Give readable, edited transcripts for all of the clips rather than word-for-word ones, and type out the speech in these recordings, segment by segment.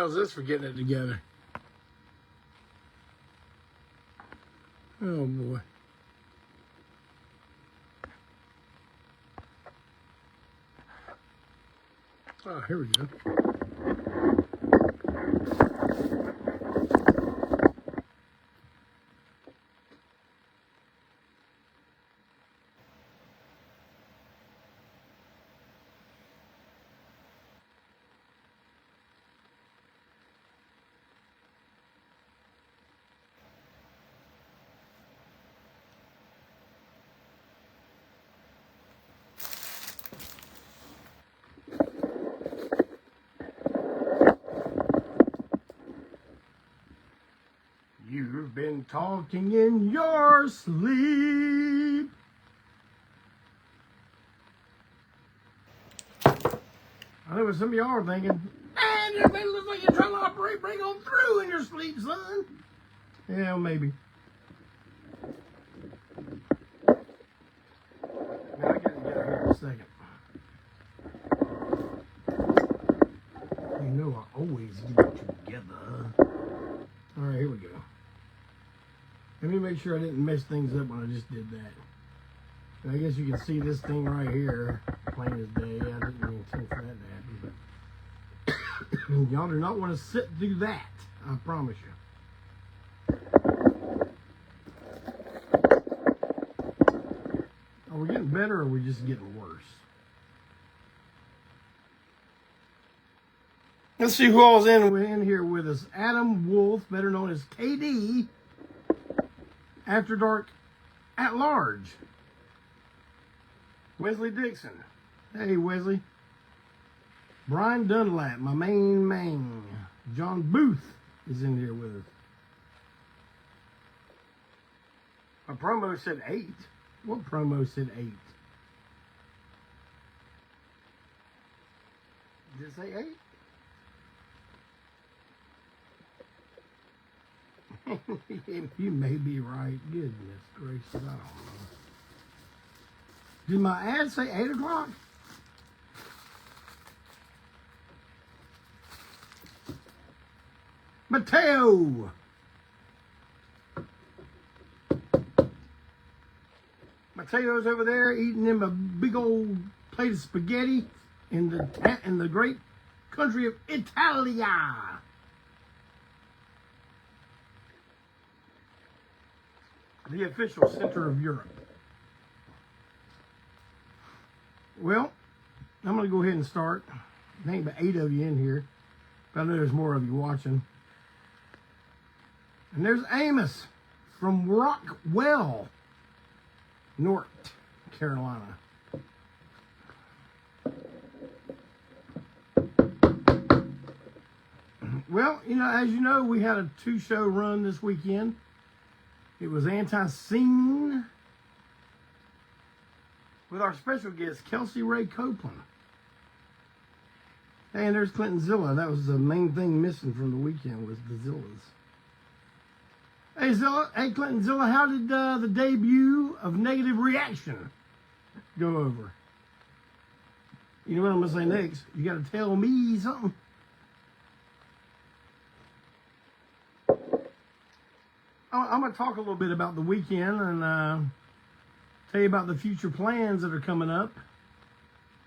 How's this for getting it together? Oh boy. Oh, here we go. You've been talking in your sleep. I know what some of y'all are thinking. Man, everybody looks like you're trying to operate, break on through in your sleep, son. Yeah, maybe. Now I got to get here in a second. You know I always get it together. All right, here we go. Let me make sure I didn't mess things up when I just did that. And I guess you can see this thing right here, plain as day. I didn't intend for that to happen, but y'all do not want to sit through that. I promise you. Are we getting better or are we just getting worse? Let's see who all's in here with us. Adam Wolf, better known as KD, After Dark at Large. Wesley Dixon. Hey, Wesley. Brian Dunlap, my main man. John Booth is in here with us. My promo said 8. What promo said 8? Did it say 8? You may be right. Goodness gracious, I don't know. Did my ad say 8 o'clock? Mateo! Mateo's over there eating him a big old plate of spaghetti in the great country of Italia. The official center of Europe. Well, I'm going to go ahead and start. There ain't but 8 of you in here, but I know there's more of you watching. And there's Amos from Rockwell, North Carolina. Well, as you know, we had a 2-show run this weekend. It was Antiseen with our special guest, Kelsey Ray Copeland. Hey, and there's Clinton Zilla. That was the main thing missing from the weekend was the Zillas. Hey, Zilla. Hey, Clinton Zilla, how did the debut of Negative Reaction go over? You know what I'm going to say next? You got to tell me something. I'm going to talk a little bit about the weekend and tell you about the future plans that are coming up.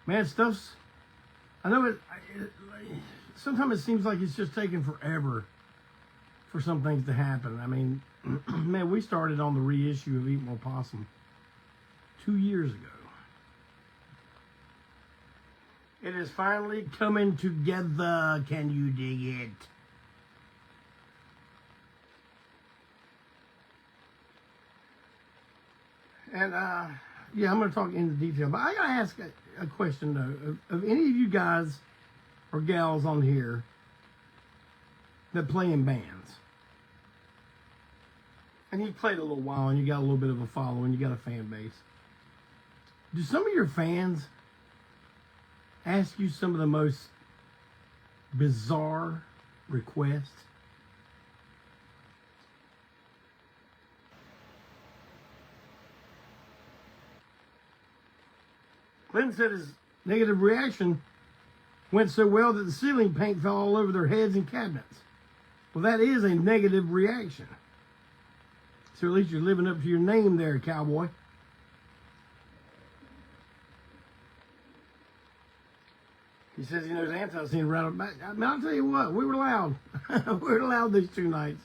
Man, I know sometimes it seems like it's just taking forever for some things to happen. I mean, man, we started on the reissue of Eat More Possum 2 years ago. It is finally coming together. Can you dig it? And, yeah, I'm going to talk into detail. But I got to ask a question, though. Of any of you guys or gals on here that play in bands, and you played a little while and you got a little bit of a following, you got a fan base, do some of your fans ask you some of the most bizarre requests? Clinton said his Negative Reaction went so well that the ceiling paint fell all over their heads and cabinets. Well, that is a negative reaction. So at least you're living up to your name there, cowboy. He says he knows Antiseen right about. I mean, I'll tell you what, we were loud. We were loud these 2 nights.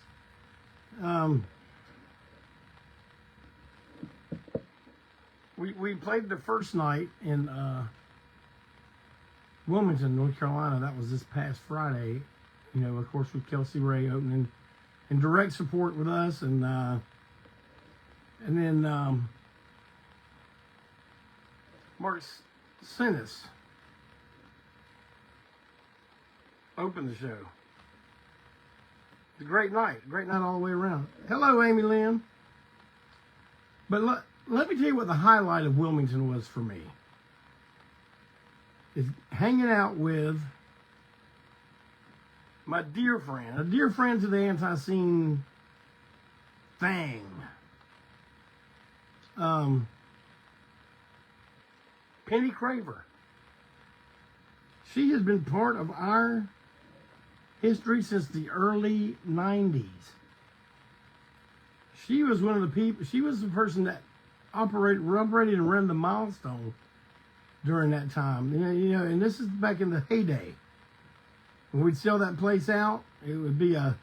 We played the first night in Wilmington, North Carolina. That was this past Friday. You know, of course, with Kelsey Ray opening in direct support with us, and then Mark Sinnis opened the show. It's a great night all the way around. Hello, Amy Lynn. But let me tell you what the highlight of Wilmington was for me. Is hanging out with my dear friend, a dear friend to the Antiseen thing. Penny Craver. She has been part of our history since the early 90s. She was one of the people, she was the person that operated and ran the Milestone during that time. You know, and this is back in the heyday. When we'd sell that place out, it would be a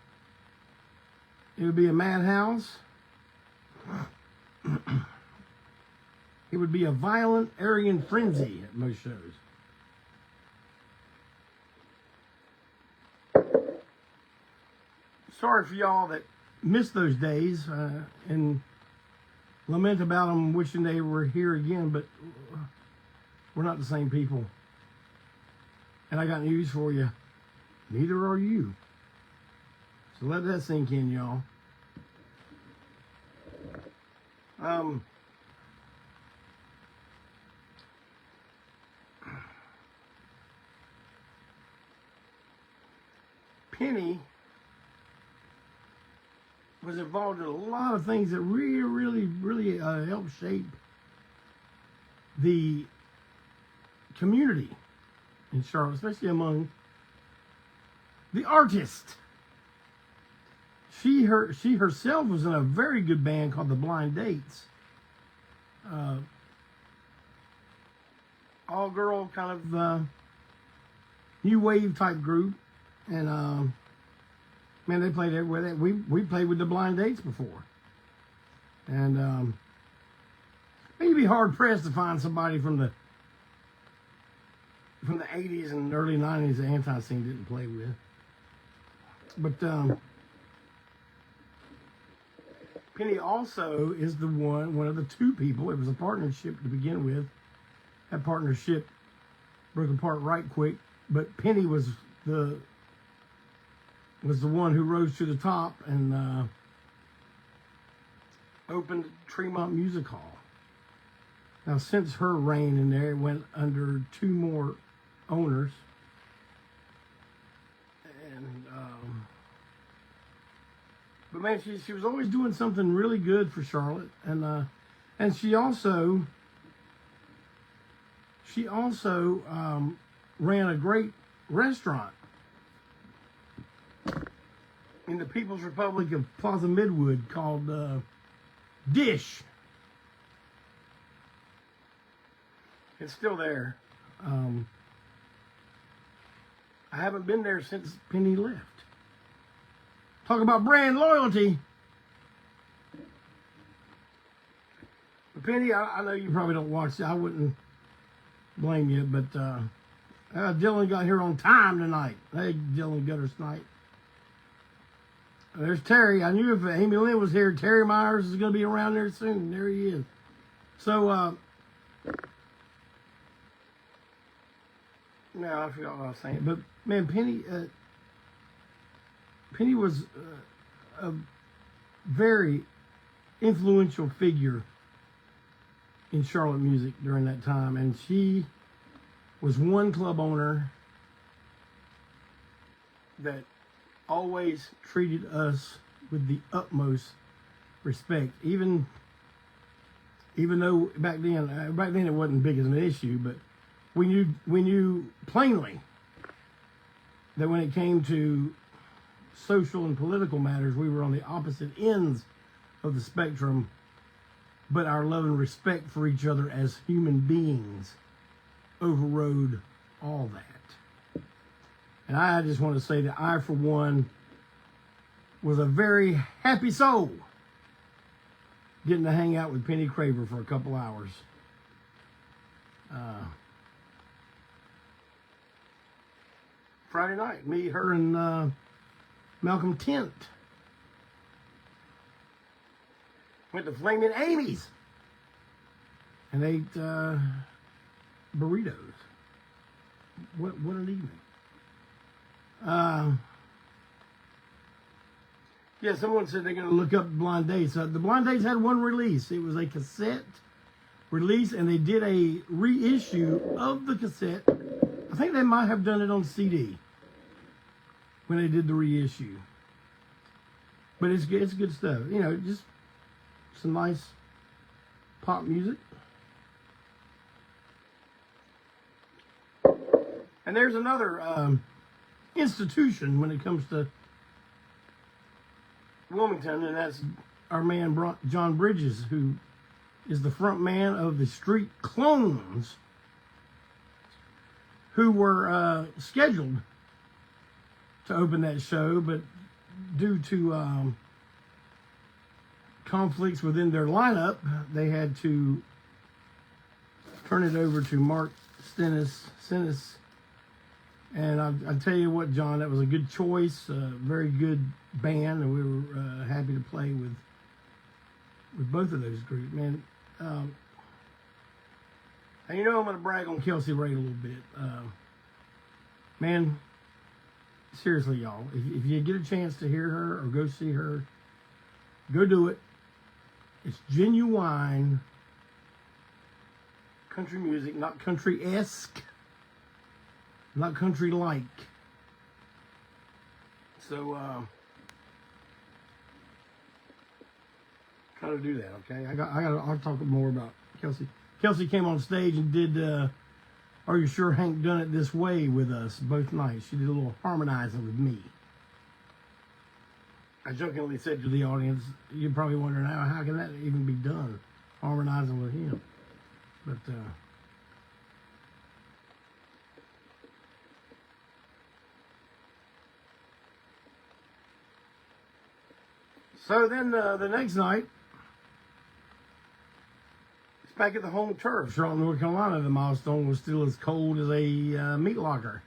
madhouse. It would be a violent, arrogant frenzy at most shows. Sorry for y'all that missed those days and lament about them, wishing they were here again, but we're not the same people. And I got news for you. Neither are you. So let that sink in, y'all. Penny was involved in a lot of things that really helped shape the community in Charlotte, especially among the artists. She herself was in a very good band called the Blind Dates. All girl kind of new wave type group, and man, they played everywhere. We played with the Blind Dates before, and you'd be hard pressed to find somebody from the 80s and early 90s that Antiseen didn't play with. But Penny also is the one of the 2 people. It was a partnership to begin with. That partnership broke apart right quick. But Penny was the one who rose to the top and opened Tremont Music Hall. Now, since her reign in there, it went under 2 more owners. And but man, she was always doing something really good for Charlotte, and she also ran a great restaurant in the People's Republic of Plaza Midwood called Dish. It's still there. I haven't been there since Penny left. Talk about brand loyalty. But Penny, I know you probably don't watch it. I wouldn't blame you, but Dylan got here on time tonight. Hey, Dylan Guttersnight. There's Terry. I knew if Amy Lynn was here, Terry Myers is going to be around there soon. There he is. So, no, I forgot what I was saying. But, man, Penny was a very influential figure in Charlotte music during that time. And she was one club owner that always treated us with the utmost respect. Even though back then it wasn't big as an issue, but we knew plainly that when it came to social and political matters, we were on the opposite ends of the spectrum, but our love and respect for each other as human beings overrode all that. And I just want to say that I, for one, was a very happy soul getting to hang out with Penny Craver for a couple hours. Friday night, me, her, and Malcolm Tent went to Flaming Amy's and ate burritos. What an evening. Yeah, someone said they're going to look up Blind Dates. The Blind Dates had one release. It was a cassette release, and they did a reissue of the cassette. I think they might have done it on CD when they did the reissue. But it's good stuff. You know, just some nice pop music. And there's another institution when it comes to Wilmington, and that's our man John Bridges, who is the front man of the Street Clones, who were scheduled to open that show, but due to conflicts within their lineup, they had to turn it over to Mark Stennis. And I tell you what, John, that was a good choice, very good band, and we were happy to play with both of those groups, man. And you know I'm going to brag on Kelsey Ray a little bit. Man, seriously, y'all, if you get a chance to hear her or go see her, go do it. It's genuine country music, not country-esque, not country-like. So, try to do that, okay? I'll talk more about Kelsey. Kelsey came on stage and did Are You Sure Hank Done It This Way with us both nights. She did a little harmonizing with me. I jokingly said to the audience, you're probably wondering how can that even be done, harmonizing with him. But so then the next night, it's back at the home turf, Charlotte, North Carolina. The Milestone was still as cold as a meat locker.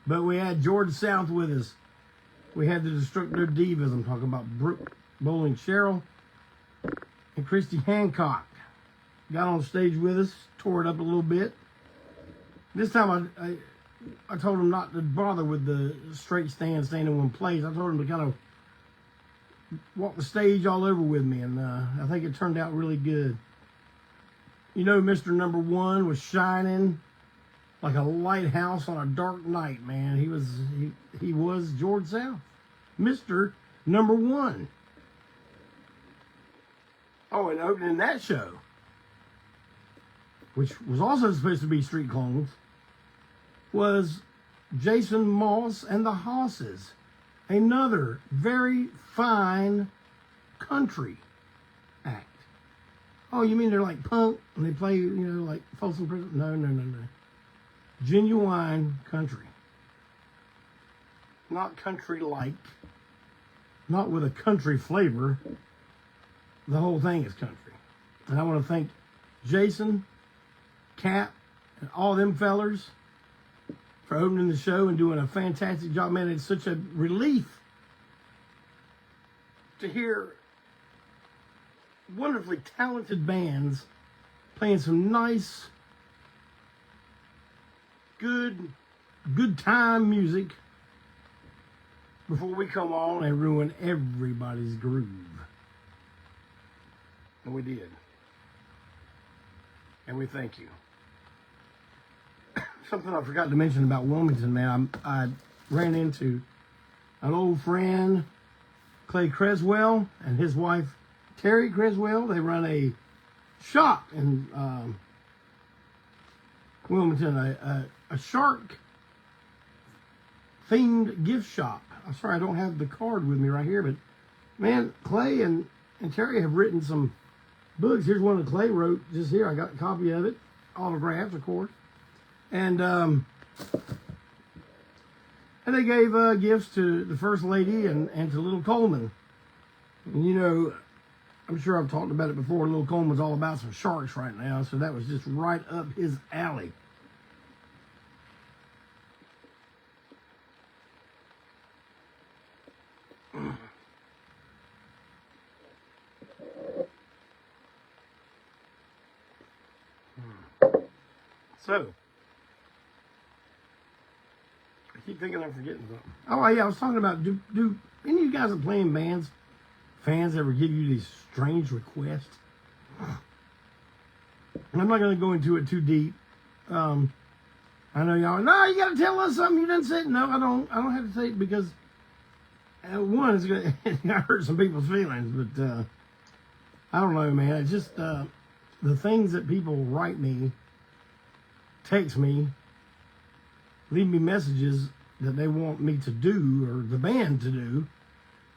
But we had George South with us. We had the Destructor Divas. I'm talking about Brooke Bowling Cheryl and Christy Hancock. Got on stage with us, tore it up a little bit. This time I told them not to bother with the straight stand in one place. I told them to kind of walk the stage all over with me, and I think it turned out really good. You know, Mr. Number One was shining like a lighthouse on a dark night, man. He was George South, Mr. Number One. Oh, and opening that show, which was also supposed to be Street Clones, was Jason Moss and the Hosses, another very fine country act. Oh, you mean they're like punk and they play, you know, like Folsom Prison? No. Genuine country. Not country-like. Not with a country flavor. The whole thing is country. And I want to thank Jason, Cap, and all them fellers for opening the show and doing a fantastic job. Man, it's such a relief to hear wonderfully talented bands playing some nice, good time music before we come on and ruin everybody's groove. And we did. And we thank you. Something I forgot to mention about Wilmington, man. I ran into an old friend, Clay Creswell, and his wife, Terry Creswell. They run a shop in Wilmington, a shark themed gift shop. I'm sorry I don't have the card with me right here, but man, Clay and Terry have written some books. Here's one that Clay wrote just here. I got a copy of it, autographed, of course. And they gave gifts to the First Lady and to Little Coleman. And you know, I'm sure I've talked about it before. Little Coleman's all about some sharks right now, so that was just right up his alley. So, I keep thinking I'm forgetting something. Oh, yeah, I was talking about, do any of you guys that play in bands, fans ever give you these strange requests? And I'm not going to go into it too deep. I know y'all, no, you got to tell us something. You didn't say it. No, I don't have to say it because, one, it's going to hurt some people's feelings. But I don't know, man. It's just the things that people write me, text me, leave me messages that they want me to do or the band to do.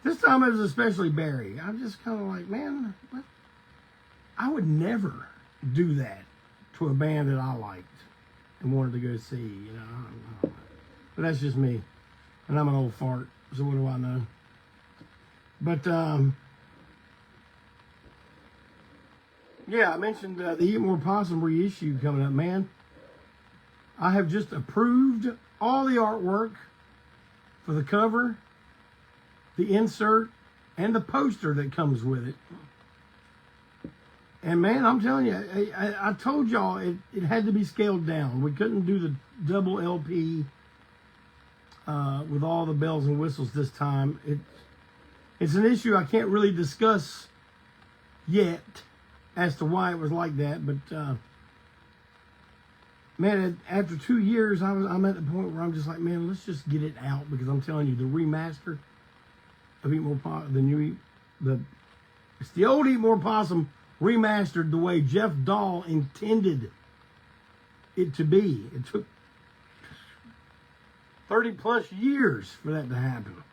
This time it was especially Barry. I'm just kind of like, man, what? I would never do that to a band that I liked and wanted to go see, you know. I don't know. But that's just me. And I'm an old fart, so what do I know? But, yeah, I mentioned the Eat More Possum reissue coming up, man. I have just approved all the artwork for the cover, the insert, and the poster that comes with it. And man, I'm telling you, I told y'all it had to be scaled down. We couldn't do the double LP with all the bells and whistles this time. It's an issue I can't really discuss yet as to why it was like that, but man, after 2 years, I'm at the point where I'm just like, man, let's just get it out, because I'm telling you, the remaster of Eat More Possum, it's the old Eat More Possum remastered the way Jeff Dahl intended it to be. It took 30 plus years for that to happen,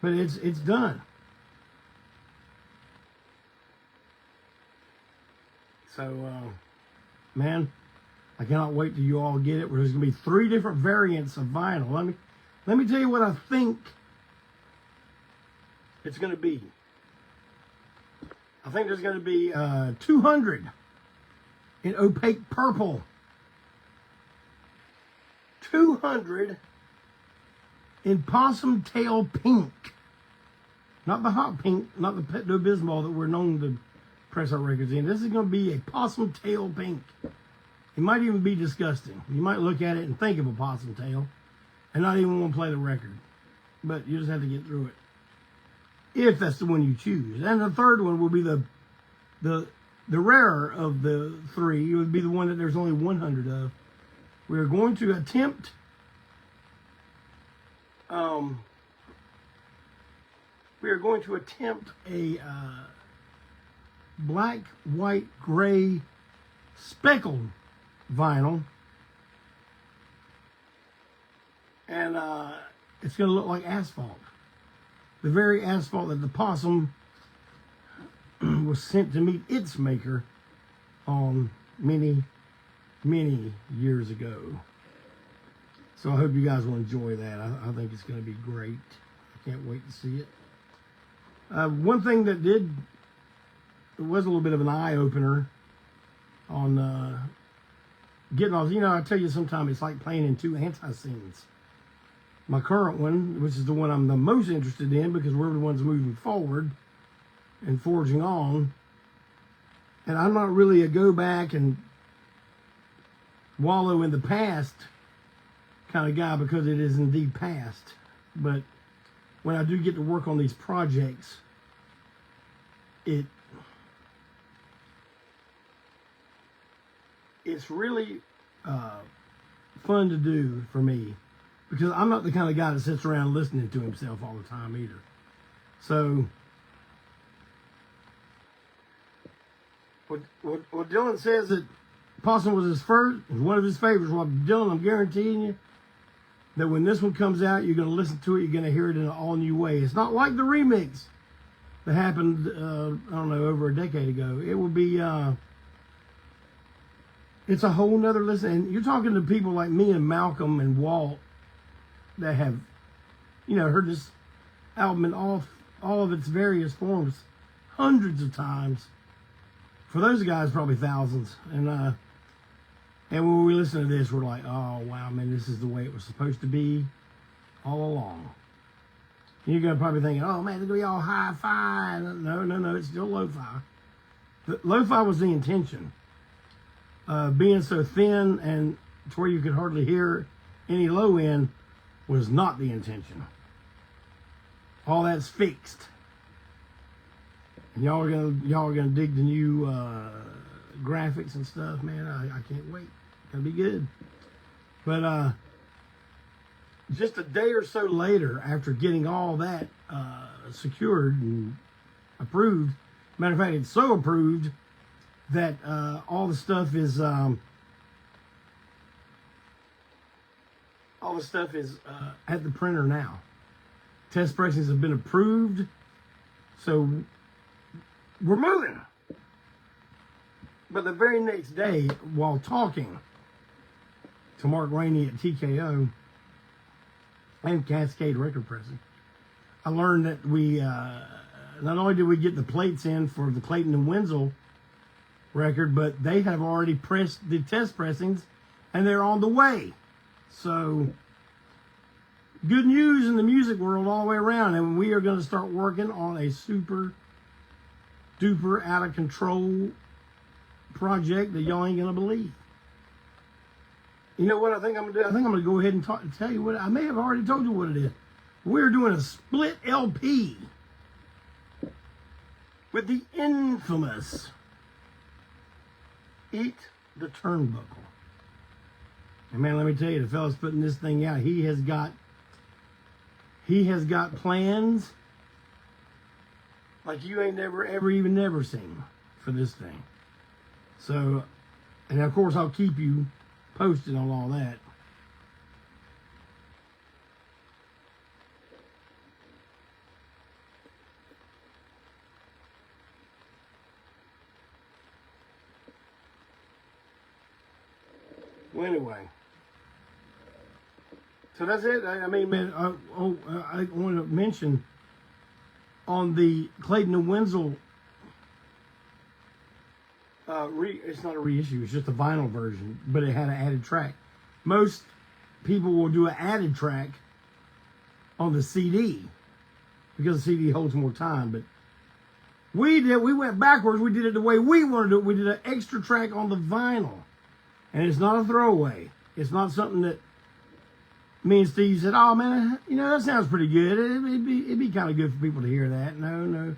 but it's done. So, man, I cannot wait till you all get it. There's going to be 3 different variants of vinyl. Let me tell you what I think it's going to be. I think there's going to be 200 in opaque purple, 200 in possum tail pink, not the hot pink, not the Pepto-Bismol that we're known to press our records in. This is going to be a possum tail pink. It might even be disgusting. You might look at it and think of a possum tail and not even want to play the record. But you just have to get through it, if that's the one you choose. And the third one will be the rarer of the 3. It would be the one that there's only 100 of. We're going to attempt a black, white, gray, speckled vinyl, and it's going to look like asphalt, the very asphalt that the possum was sent to meet its maker on many years ago. So I hope you guys will enjoy that. I think it's going to be great. I can't wait to see it. One thing that it was a little bit of an eye-opener on getting off. You know, I tell you, sometimes it's like playing in 2 Antiseens. My current one, which is the one I'm the most interested in because we're the ones moving forward and forging on. And I'm not really a go back and wallow in the past kind of guy, because it is indeed past. But when I do get to work on these projects, it's really fun to do for me, because I'm not the kind of guy that sits around listening to himself all the time either. So what Dylan says that Possum was one of his favorites. Well, Dylan, I'm guaranteeing you, that when this one comes out, you're going to listen to it, you're going to hear it in an all-new way. It's not like the remix that happened, I don't know, over a decade ago. It will be, it's a whole nother listen. And you're talking to people like me and Malcolm and Walt that have, heard this album in all of its various forms hundreds of times. For those guys, probably thousands. And when we listen to this, we're like, oh, wow, man, this is the way it was supposed to be all along. And you're going to probably thinking, oh, man, it's going to be all hi-fi. No, it's still lo-fi. Lo-fi was the intention. Being so thin and to where you could hardly hear any low end was not the intention. All that's fixed. And y'all are gonna dig the new graphics and stuff, man. I can't wait. It's gonna be good. But just a day or so later, after getting all that secured and approved, matter of fact, it's so approved that all the stuff is at the printer now. Test pressings have been approved, so we're moving. But the very next day, while talking to Mark Rainey at TKO and Cascade Record Pressing, I learned that we not only did we get the plates in for the Clayton and Wensil record, but they have already pressed the test pressings and they're on the way. So good news in the music world all the way around, and we are going to start working on a super duper out of control project that y'all ain't going to believe. You know what I think I'm going to do? I think I'm going to go ahead and tell you what. I may have already told you what it is. We're doing a split LP with the infamous Eat the Turnbuckle. And man, let me tell you, the fella's putting this thing out. He has got plans like you ain't never seen for this thing. So, and of course I'll keep you posted on all that. Well, anyway, so that's it. I mean, man, I want to mention on the Clayton and Wensil, it's not a reissue, it's just a vinyl version, but it had an added track. Most people will do an added track on the CD because the CD holds more time, but we went backwards. We did it the way we wanted to do it. We did an extra track on the vinyl. And it's not a throwaway. It's not something that me and Steve said, oh man, that sounds pretty good. It'd be kind of good for people to hear that. No.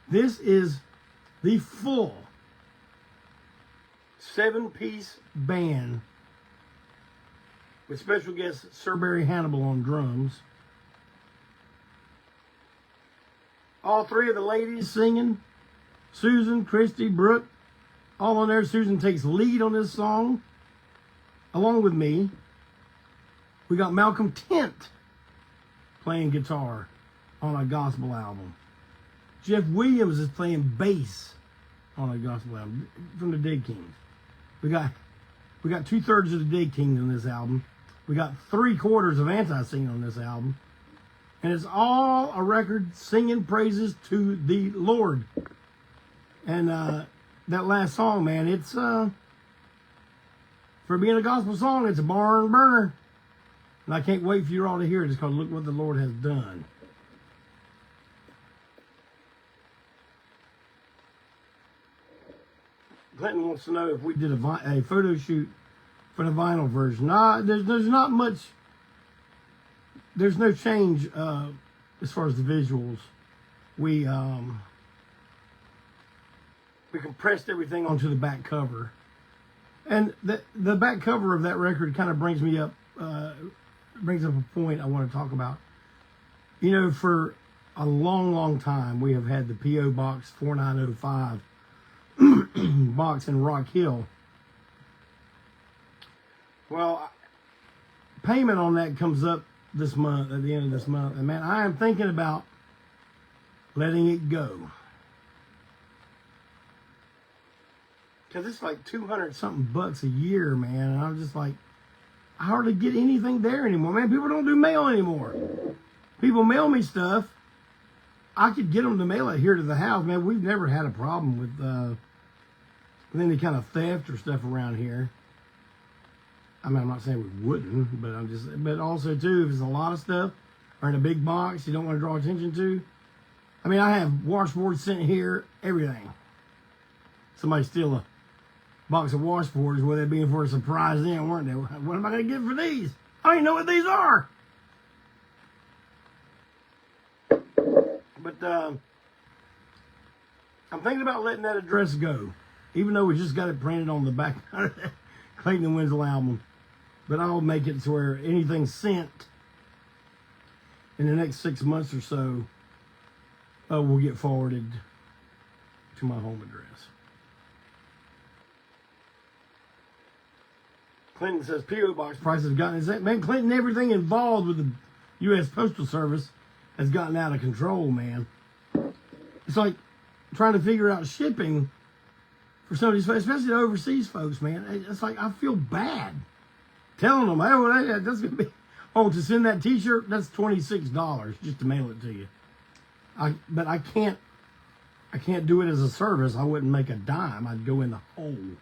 This is the full 7-piece band with special guest Sir Barry Hannibal on drums. All three of the ladies singing. Susan, Christy, Brooke. All on there. Susan takes lead on this song, along with me. We got Malcolm Tent playing guitar on a gospel album. Jeff Williams is playing bass on a gospel album from the Dead Kings. We got 2/3 of the Dead Kings on this album. We got 3/4 of Antiseen on this album, and it's all a record singing praises to the Lord. And that last song, man, it's for being a gospel song, it's a barn burner. And I can't wait for you all to hear it. It's called Look What the Lord Has Done. Clinton wants to know if we did a photo shoot for the vinyl version. There's not much. There's no change as far as the visuals. We compressed everything onto the back cover. And the back cover of that record kind of brings up a point I want to talk about. For a long, long time, we have had the P.O. Box 4905 box in Rock Hill. Well, payment on that comes up this month, at the end of this month. And man, I am thinking about letting it go. Because it's like 200 something bucks a year, man. And I'm just like, I hardly get anything there anymore. Man, people don't do mail anymore. People mail me stuff. I could get them to mail it here to the house. Man, we've never had a problem with any kind of theft or stuff around here. I mean, I'm not saying we wouldn't, but also too, if it's a lot of stuff or in a big box you don't want to draw attention to. I mean, I have washboards sent here, everything. Somebody steal a box of washboards, where they being for a surprise then, weren't they? What am I going to get for these? I don't even know what these are. But I'm thinking about letting that address go, even though we just got it printed on the back of the Clayton and Wensil album. But I'll make it to where anything sent in the next 6 months or so will get forwarded to my home address. Clinton says P.O. Box prices have gotten... Man, Clinton, everything involved with the U.S. Postal Service has gotten out of control, man. It's like trying to figure out shipping for some of these, especially the overseas folks, man. It's like I feel bad telling them, oh, that's going to be... Oh, to send that T-shirt, that's $26 just to mail it to you. But I can't do it as a service. I wouldn't make a dime. I'd go in the hole.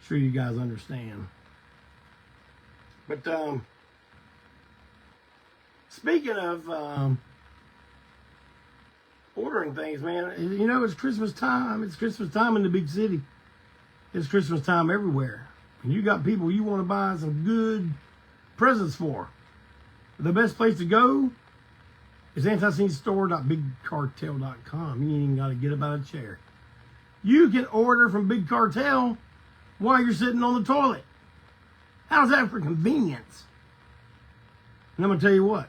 Sure you guys understand. But speaking of ordering things, man, you know, it's Christmas time. It's Christmas time in the big city. It's Christmas time everywhere. And you got people you want to buy some good presents for. The best place to go is AntiseenStore.BigCartel.com. You ain't even got to get up out of the chair. You can order from Big Cartel while you're sitting on the toilet. How's that for convenience? And I'm going to tell you what.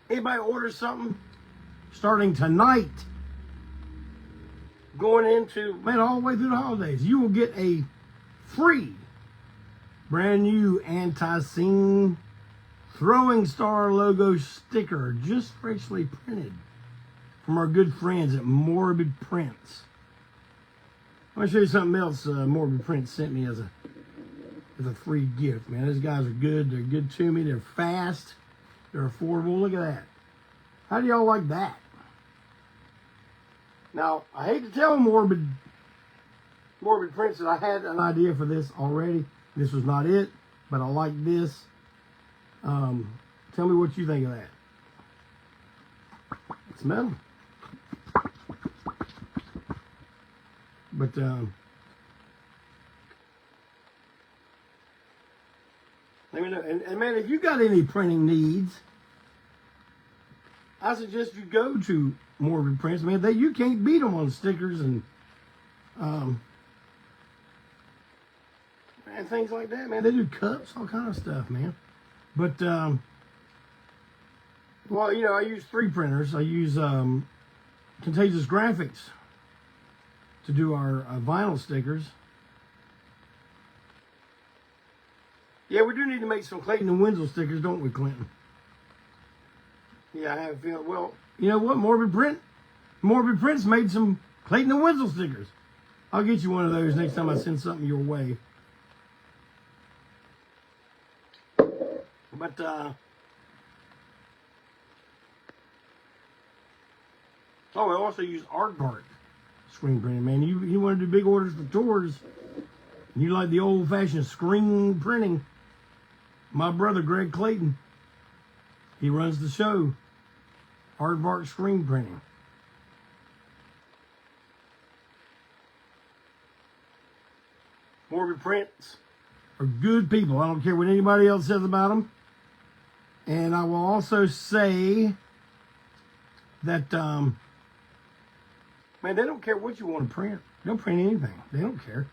Anybody order something starting tonight, going into, man, all the way through the holidays, you will get a free, brand new Antiseen Throwing Star logo sticker, just freshly printed from our good friends at Morbid Prints. I'm gonna show you something else Morbid Prints sent me as a free gift, man. Those guys are good. They're good to me. They're fast. They're affordable. Look at that. How do y'all like that? Now, I hate to tell Morbid Prints that I had an idea for this already. This was not it, but I like this. Tell me what you think of that. It's metal. But, let me know. And man, if you got any printing needs, I suggest you go to Morbid Prints. Man, you can't beat them on stickers and things like that, man. They do cups, all kind of stuff, man. But, well, you know, I use 3 printers. I use Contagious Graphics to do our vinyl stickers. Yeah, we do need to make some Clayton and Wensil stickers, don't we, Clinton? Yeah, I have a feeling. Well, you know what? Morbid Prints made some Clayton and Wensil stickers. I'll get you one of those next time I send something your way. But, oh, I also use Aardvark screen printing, man. You want to do big orders for tours, and you like the old-fashioned screen printing. My brother, Greg Clayton, he runs the show, Aardvark Screen Printing. Morbid Prints are good people. I don't care what anybody else says about them. And I will also say that, man, they don't care what you want to print. They'll print anything. They don't care.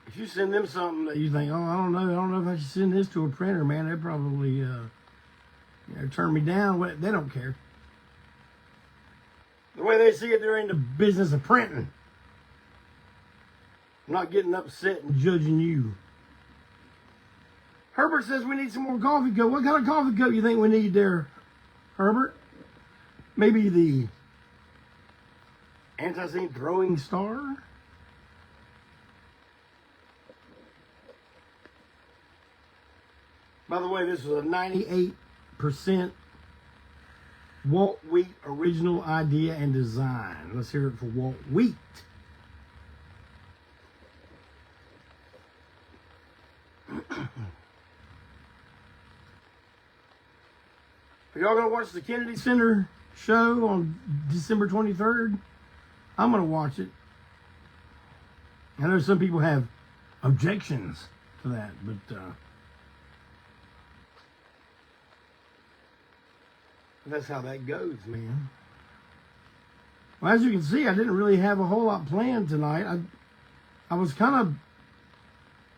If you send them something that you think, oh, I don't know if I should send this to a printer, man, they probably turn me down. They don't care. The way they see it, they're in the business of printing. I'm not getting upset and judging you. Herbert says we need some more coffee cup. What kind of coffee cup you think we need there, Herbert? Maybe the Antiseen Throwing Star? By the way, this was a 98% Walt Wheat original idea and design. Let's hear it for Walt Wheat. Are y'all going to watch the Kennedy Center show on December 23rd? I'm going to watch it. I know some people have objections to that, but that's how that goes, man. Well, as you can see, I didn't really have a whole lot planned tonight. I was kind of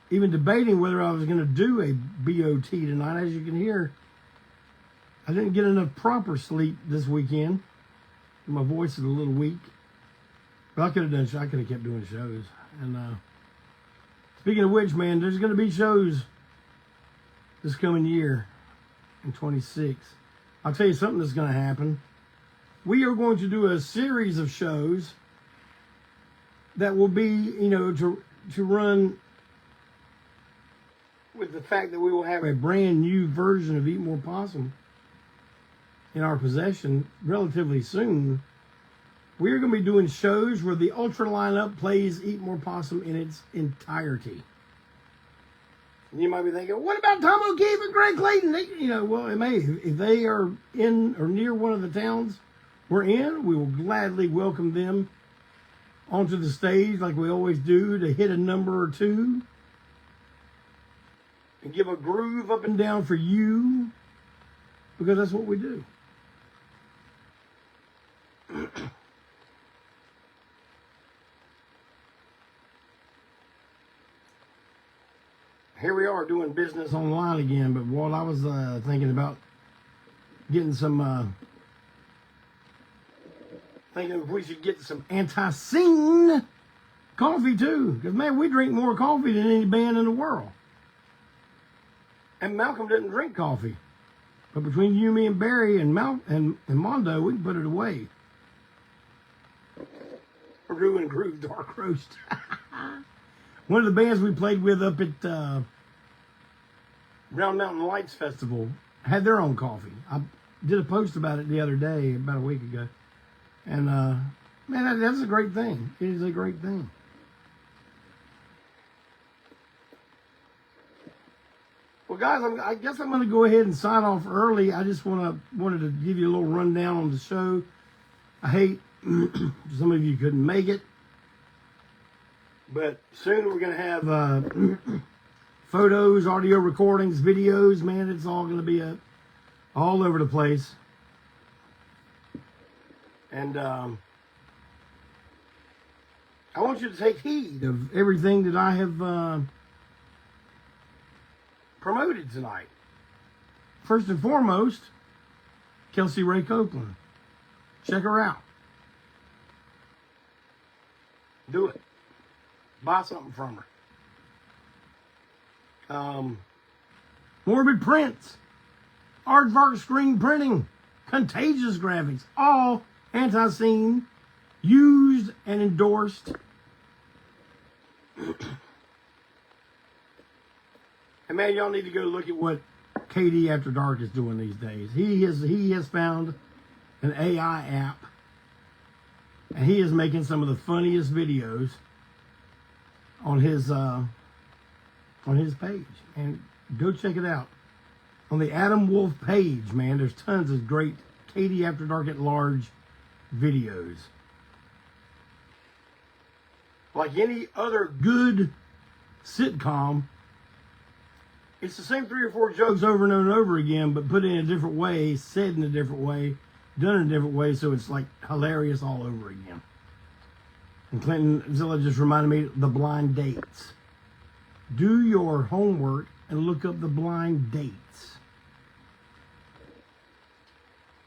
even debating whether I was going to do a BOT tonight. As you can hear, I didn't get enough proper sleep this weekend. My voice is a little weak. But I could have kept doing shows. And speaking of which, man, there's going to be shows this coming year in 26. I'll tell you something that's going to happen. We are going to do a series of shows that will be, you know, to run with the fact that we will have a brand new version of Eat More Possum in our possession relatively soon. We're going to be doing shows where the Ultra lineup plays Eat More Possum in its entirety. And you might be thinking, what about Tom O'Keefe and Greg Clayton? Well, it may. If they are in or near one of the towns we're in, we will gladly welcome them onto the stage like we always do to hit a number or two and give a groove up and down for you, because that's what we do. Here we are doing business online again, but while I was thinking about getting some, thinking if we should get some Antiseen coffee too, because man, we drink more coffee than any band in the world. And Malcolm didn't drink coffee, but between you, me, and Barry, and Mondo, we can put it away. Brew and Groove Dark Roast. One of the bands we played with up at Round Mountain Lights Festival had their own coffee. I did a post about it the other day, about a week ago. And, man, that's a great thing. It is a great thing. Well, guys, I guess I'm going to go ahead and sign off early. I just wanted to give you a little rundown on the show. I hate some of you couldn't make it. But soon we're going to have photos, audio recordings, videos. Man, it's all going to be all over the place. And I want you to take heed of everything that I have promoted tonight. First and foremost, Kelsey Ray Copeland. Check her out. Do it. Buy something from her. Morbid Prints, Aardvark Screen Printing, Contagious Graphics, all Antiseen, used and endorsed. And man, y'all need to go look at what KD After Dark is doing these days. He has found an AI app, and he is making some of the funniest videos on his page. And go check it out. On the Adam Wolf page, man, there's tons of great KD After Dark at Large videos. Like any other good sitcom, it's the same 3 or 4 jokes over and over again, but put in a different way, said in a different way, done in a different way, so it's like hilarious all over again. And Clinton Zilla just reminded me of the blind dates. Do your homework and look up the blind dates.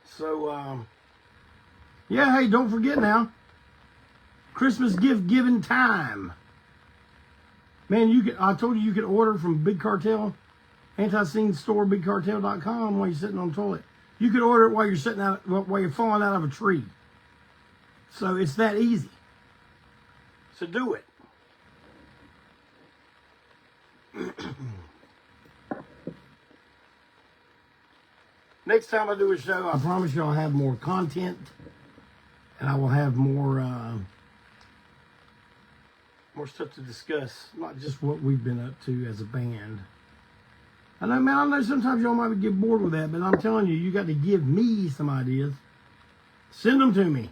So, Yeah, hey, don't forget now. Christmas gift giving time. Man, I told you could order from Big Cartel, Antiseen Store, BigCartel.com while you're sitting on the toilet. You could order it while you're falling out of a tree. So it's that easy. So do it. Next time I do a show, I promise you I'll have more content, and I will have more stuff to discuss, not just what we've been up to as a band. I know, man, I know sometimes y'all might get bored with that, but I'm telling you, you got to give me some ideas. Send them to me.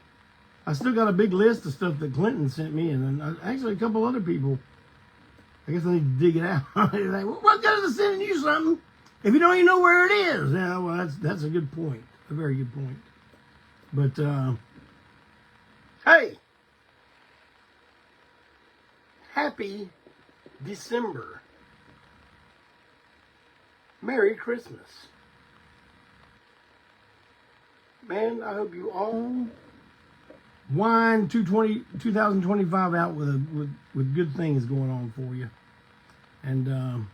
I still got a big list of stuff that Clayton sent me, and then actually a couple other people. I guess I need to dig it out. They're like, well, what good is it sending you something if you don't even know where it is? Yeah, well, that's a good point. A very good point. But, hey, happy December. Merry Christmas. Man, I hope you all wind 2025 out with good things going on for you. And,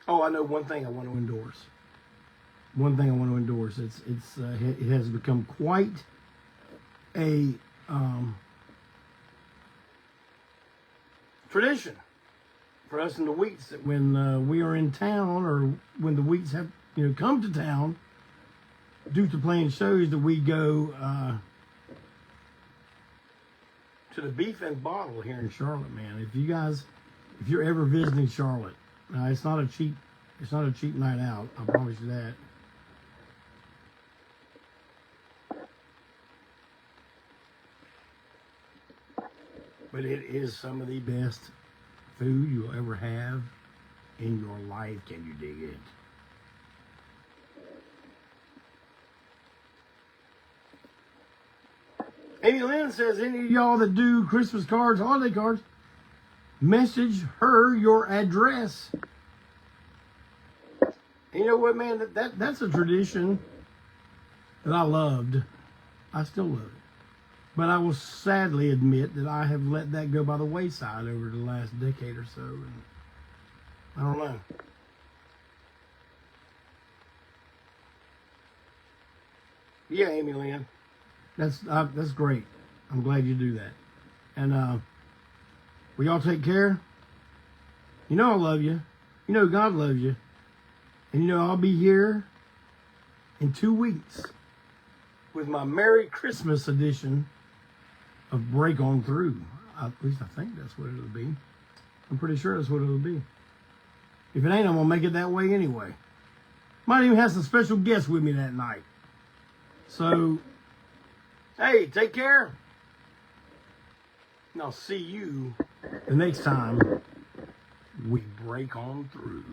oh, I know one thing I want to endorse. One thing I want to endorse. It has become quite a tradition for us in the Wheats that when we are in town, or when the Wheats have come to town due to playing shows, that we go to the Beef and Bottle here in Charlotte, man. If you're ever visiting Charlotte, it's not a cheap night out, I promise you that. But it is some of the best food you'll ever have in your life. Can you dig it? Amy Lynn says, any of y'all that do Christmas cards, holiday cards, message her your address. And you know what, man? That's a tradition that I loved. I still love it. But I will sadly admit that I have let that go by the wayside over the last decade or so. And I don't know. Yeah, Amy Lynn. That's great. I'm glad you do that. And will y'all take care? You know I love you. You know God loves you. And I'll be here in 2 weeks with my Merry Christmas edition of Break On Through. At least I think that's what it'll be. I'm pretty sure that's what it'll be. If it ain't, I'm going to make it that way anyway. Might even have some special guests with me that night. So, hey, take care. And I'll see you the next time we break on through.